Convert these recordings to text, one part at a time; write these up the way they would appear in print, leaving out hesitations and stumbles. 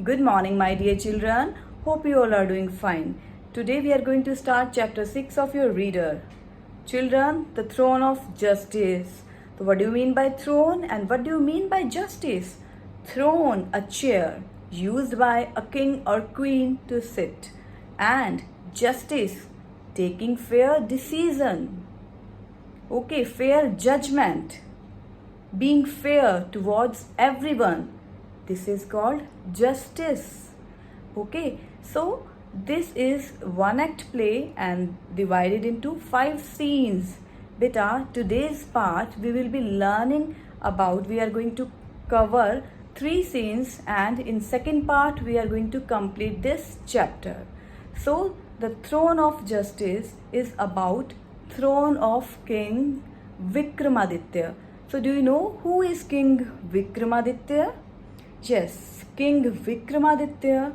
Good morning, my dear children. Hope you all are doing fine. Today we are going to start chapter 6 of your reader. Children, the throne of justice. So, what do you mean by throne and what do you mean by justice? Throne, a chair used by a king or queen to sit. And justice, taking fair decision. Okay, fair judgment. Being fair towards everyone. This is called justice. Okay, so this is one act play and divided into 5 scenes. Beta, today's part we will be learning about, we are going to cover 3 scenes, and in second part we are going to complete this chapter. So the throne of justice is about throne of King Vikramaditya. So do you know who is King Vikramaditya? Yes, King Vikramaditya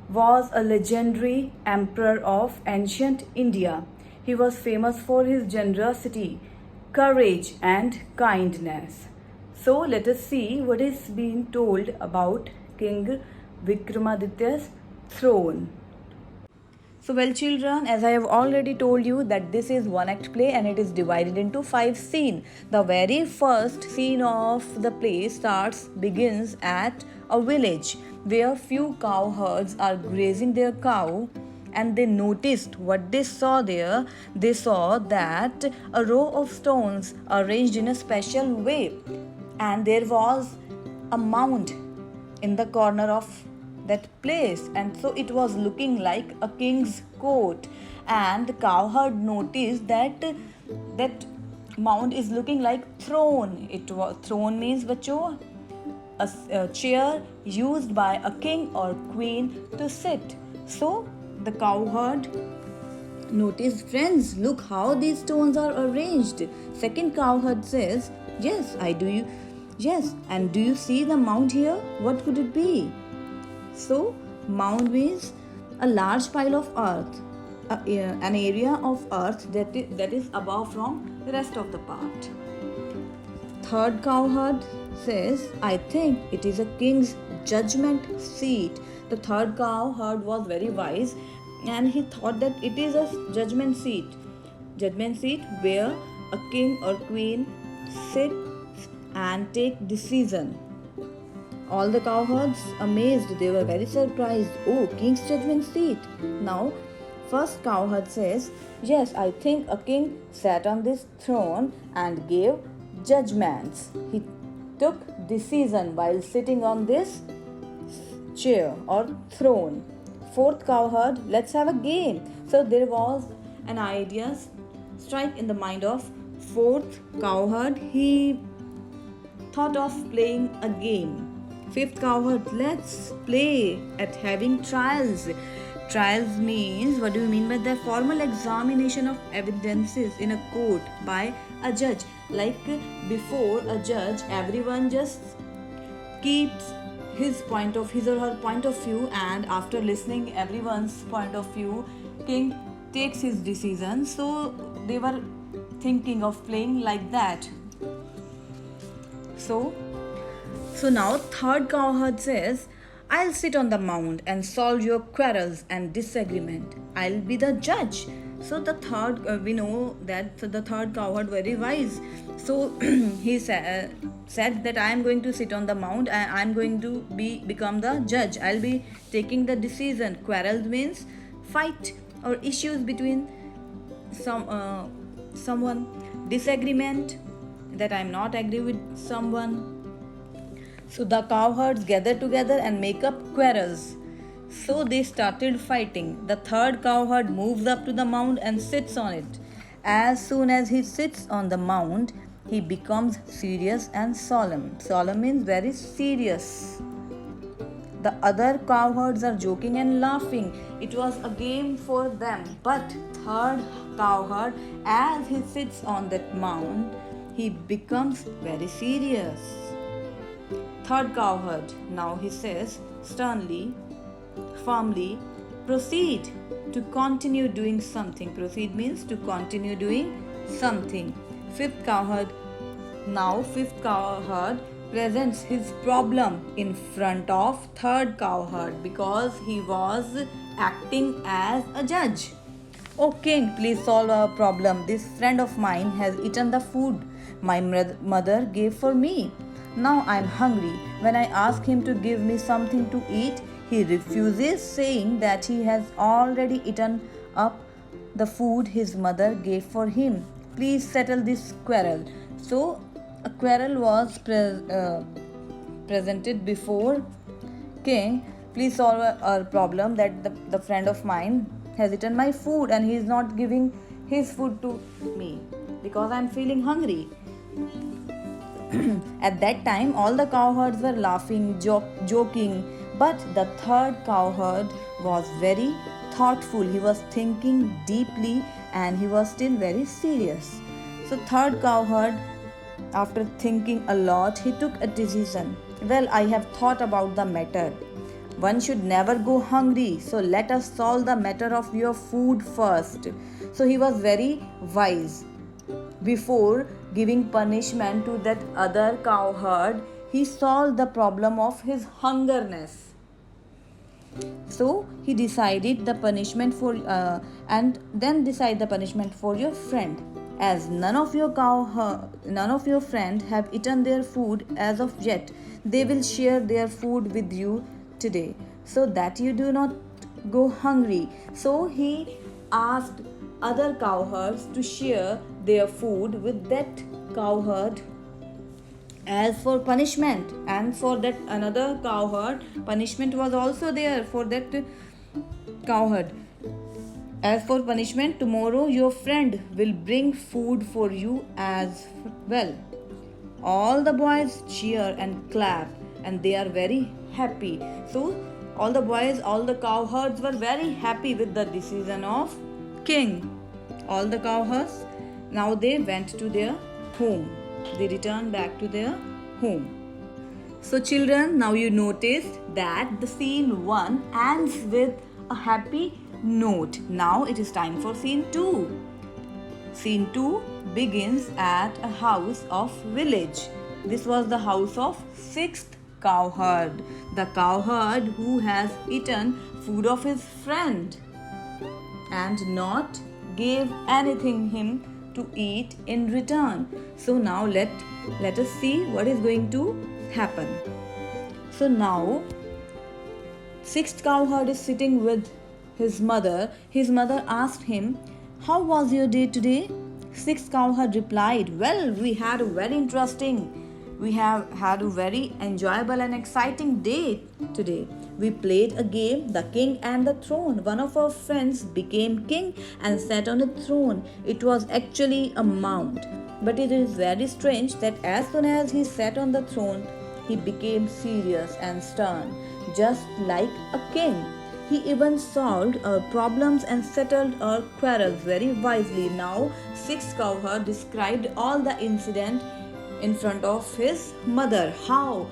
was a legendary emperor of ancient India. He was famous for his generosity, courage and kindness. So let us see what is being told about King Vikramaditya's throne. So well children, as I have already told you that this is one act play and it is divided into 5 scenes. The very first scene of the play begins at a village where few cow herds are grazing their cow, and they noticed what they saw there. They saw that a row of stones arranged in a special way, and there was a mound in the corner of that place, and so it was looking like a king's court. And the cowherd noticed that that mound is looking like throne. Throne means bacho a chair used by a king or queen to sit. So the cowherd noticed, friends, look how these stones are arranged. Second cowherd says, yes, I do. Yes, and do you see the mound here? What could it be? So, mound means a large pile of earth, an area of earth that is above from the rest of the part. Third cowherd says, I think it is a king's judgment seat. The third cowherd was very wise and he thought that it is a judgment seat. Judgment seat where a king or queen sits and take decision. All the cowherds amazed, they were very surprised. Oh, king's judgment seat. Now, first cowherd says, yes, I think a king sat on this throne and gave judgments. He took decision while sitting on this chair or throne. Fourth cowherd, let's have a game. So there was an idea strike in the mind of fourth cowherd. He thought of playing a game. Fifth cowherd, let's play at having trials. Trials means, what do you mean by the formal examination of evidences in a court by a judge. Like before a judge, everyone just keeps his or her point of view, and after listening everyone's point of view, king takes his decision. So they were thinking of playing like that. So now third cowherd says, I'll sit on the mound and solve your quarrels and disagreement. I'll be the judge. So the third, we know that the third cowherd very wise. So he said that I am going to sit on the mound and I am going to become the judge. I'll be taking the decision. Quarrels means fight or issues between someone. Disagreement, that I am not agree with someone. So the cowherds gather together and make up quarrels. So they started fighting. The third cowherd moves up to the mound and sits on it. As soon as he sits on the mound, he becomes serious and solemn. Solemn means very serious. The other cowherds are joking and laughing. It was a game for them. But third cowherd, as he sits on that mound, he becomes very serious. Third cowherd, now he says sternly, firmly, proceed to continue doing something. Proceed means to continue doing something. Fifth cowherd presents his problem in front of third cowherd because he was acting as a judge. "Oh king, please solve our problem. This friend of mine has eaten the food my mother gave for me. Now I am hungry. When I ask him to give me something to eat, he refuses, saying that he has already eaten up the food his mother gave for him. Please settle this quarrel." So, a quarrel was presented before king. "Please solve our problem that the friend of mine has eaten my food and he is not giving his food to me because I am feeling hungry." At that time, all the cowherds were laughing, joking, but the third cowherd was very thoughtful. He was thinking deeply and he was still very serious. So, third cowherd, after thinking a lot, he took a decision. "Well, I have thought about the matter. One should never go hungry, so let us solve the matter of your food first." So, he was very wise. Before giving punishment to that other cowherd, he solved the problem of his hungerness. So he decided the punishment for and then decide the punishment for your friend. As none of your friend have eaten their food as of yet, they will share their food with you today, so that you do not go hungry. So he asked other cowherds to share their food with that cowherd as for punishment, and for that another cowherd punishment was also there for that cowherd. As for punishment, tomorrow your friend will bring food for you as well. All the boys cheer and clap and they are very happy. So all the boys, all the cowherds were very happy with the decision of king. All the cowherds, now they went to their home. They returned back to their home. So children, now you noticed that the scene 1 ends with a happy note. Now it is time for scene 2. Scene 2 begins at a house of village. This was the house of 6th cowherd, the cowherd who has eaten food of his friend and not gave anything him to eat in return. So now let us see what is going to happen. So now 6th cowherd is sitting with his mother. His mother asked him, "How was your day today?" 6th cowherd replied, "Well, we had a very enjoyable and exciting day today. We played a game, The King and the Throne. One of our friends became king and sat on a throne. It was actually a mount. But it is very strange that as soon as he sat on the throne, he became serious and stern, just like a king. He even solved our problems and settled our quarrels very wisely." Now, 6th cowherd described all the incident in front of his mother, how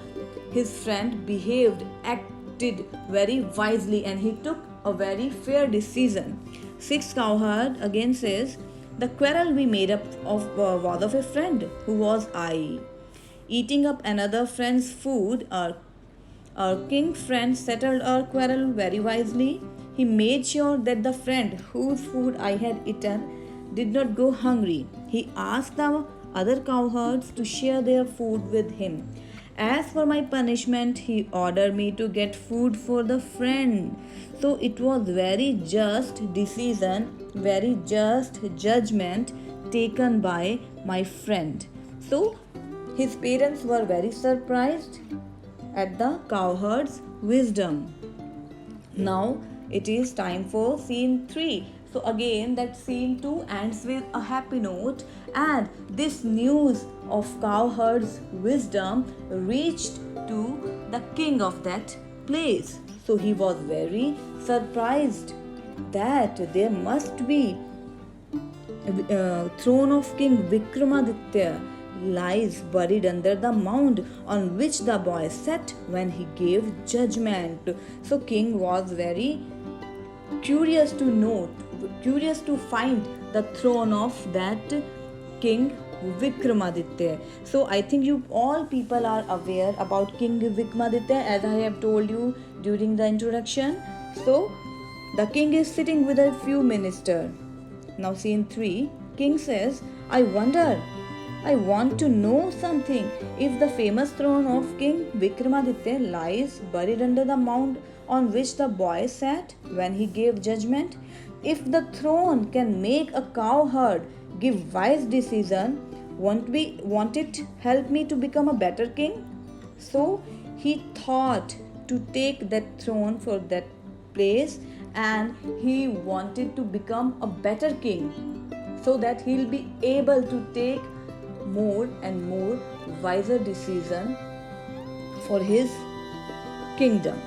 his friend behaved, acted very wisely, and he took a very fair decision. 6th cowherd again says, "The quarrel we made up of was of a friend, who was I. Eating up another friend's food, our king friend settled our quarrel very wisely. He made sure that the friend whose food I had eaten did not go hungry. He asked the other cowherds to share their food with him. As for my punishment, he ordered me to get food for the friend. So it was very just decision, very just judgment taken by my friend." So his parents were very surprised at the cowherd's wisdom. Now it is time for scene 3. So again, that scene 2 ends with a happy note, and this news of cowherd's wisdom reached to the king of that place. So he was very surprised that there must be throne of King Vikramaditya lies buried under the mound on which the boy sat when he gave judgment. So king was very curious to find the throne of that king Vikramaditya. So I think you all people are aware about King Vikramaditya, as I have told you during the introduction. So the king is sitting with a few ministers. Now scene 3, king says, I want to know something. If the famous throne of King Vikramaditya lies buried under the mound on which the boy sat when he gave judgment, if the throne can make a cowherd give wise decision, won't it help me to become a better king? So he thought to take that throne for that place, and he wanted to become a better king so that he'll be able to take more and more wiser decision for his kingdom.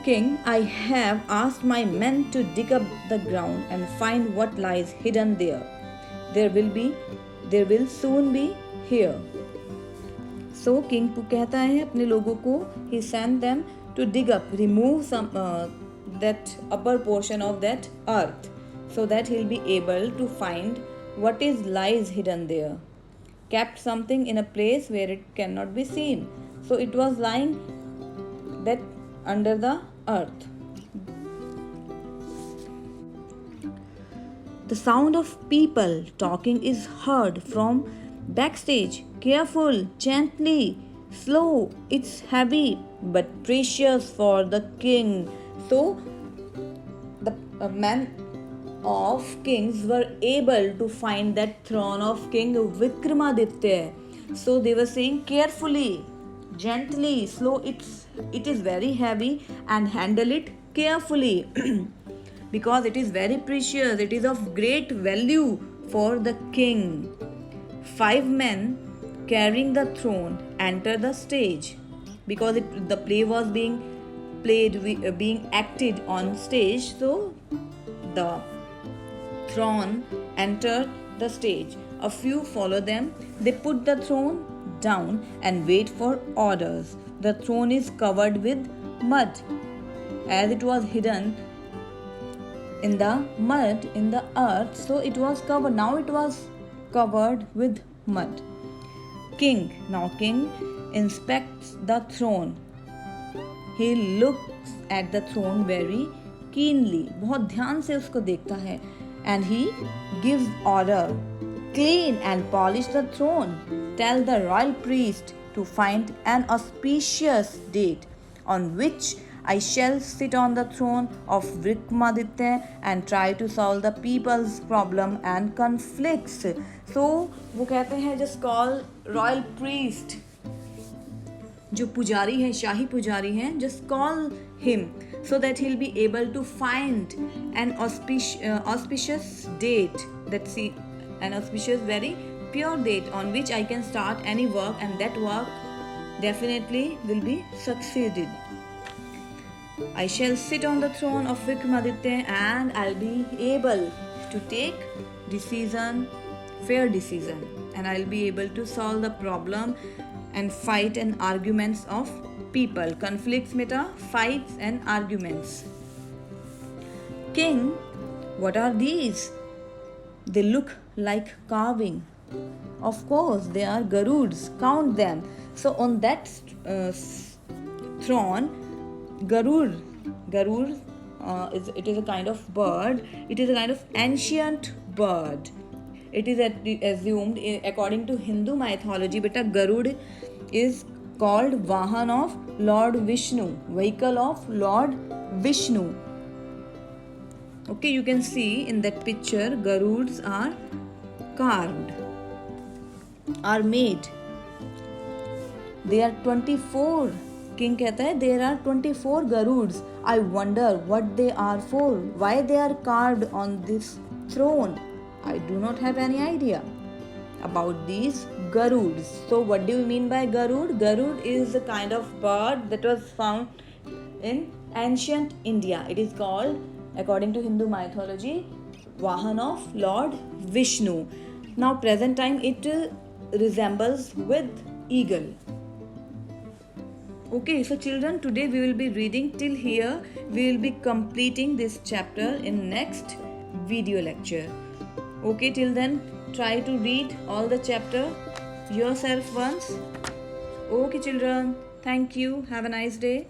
King, I have asked my men to dig up the ground and find what lies hidden there. There will soon be here. So king कहता है अपने लोगों को, he sent them to dig up, remove some that upper portion of that earth, so that he'll be able to find what is lies hidden there. Kept something in a place where it cannot be seen. So it was lying that under the earth. The sound of people talking is heard from backstage. Careful, gently, slow, it's heavy but precious for the king. So the men of kings were able to find that throne of King Vikramaditya. So they were saying carefully, gently, slow, it is very heavy, and handle it carefully because it is very precious, it is of great value for the king. 5 men carrying the throne enter the stage because the play was being acted on stage. So the throne entered the stage. A few follow them. They put the throne down and wait for orders. The throne is covered with mud, as it was hidden in the mud, in the earth. So it was covered. Now it was covered with mud. King inspects the throne. He looks at the throne very keenly. बहुत ध्यान से उसको देखता है. And he gives order. Clean and polish the throne. Tell the royal priest to find an auspicious date on which I shall sit on the throne of Vikramaditya and try to solve the people's problem and conflicts. So वो कहते हैं just call royal priest, जो पुजारी है, शाही पुजारी हैं, just call him so that he'll be able to find an auspicious date, an auspicious, very pure date on which I can start any work, and that work definitely will be succeeded. I shall sit on the throne of Vikramaditya and I'll be able to take fair decision, and I'll be able to solve the problem and fight and arguments of people. Conflicts meta, fights and arguments. King, what are these? They look like carving. Of course, they are Garuds. Count them. So on that throne, Garud it is a kind of bird. It is a kind of ancient bird. It is assumed, according to Hindu mythology, Garud is called Vahan of Lord Vishnu, vehicle of Lord Vishnu. Okay, you can see in that picture, Garuds are carved, are made. There are 24. King कहता है there are 24 Garuds. I wonder what they are for. Why they are carved on this throne? I do not have any idea about these Garuds. So what do you mean by Garud? Garud is a kind of bird that was found in ancient India. It is called, according to Hindu mythology, Vahan of Lord Vishnu. Now present time it resembles with eagle. Okay, so children, today we will be reading till here. We will be completing this chapter in next video lecture. Okay, till then, try to read all the chapter yourself once. Okay children, thank you. Have a nice day.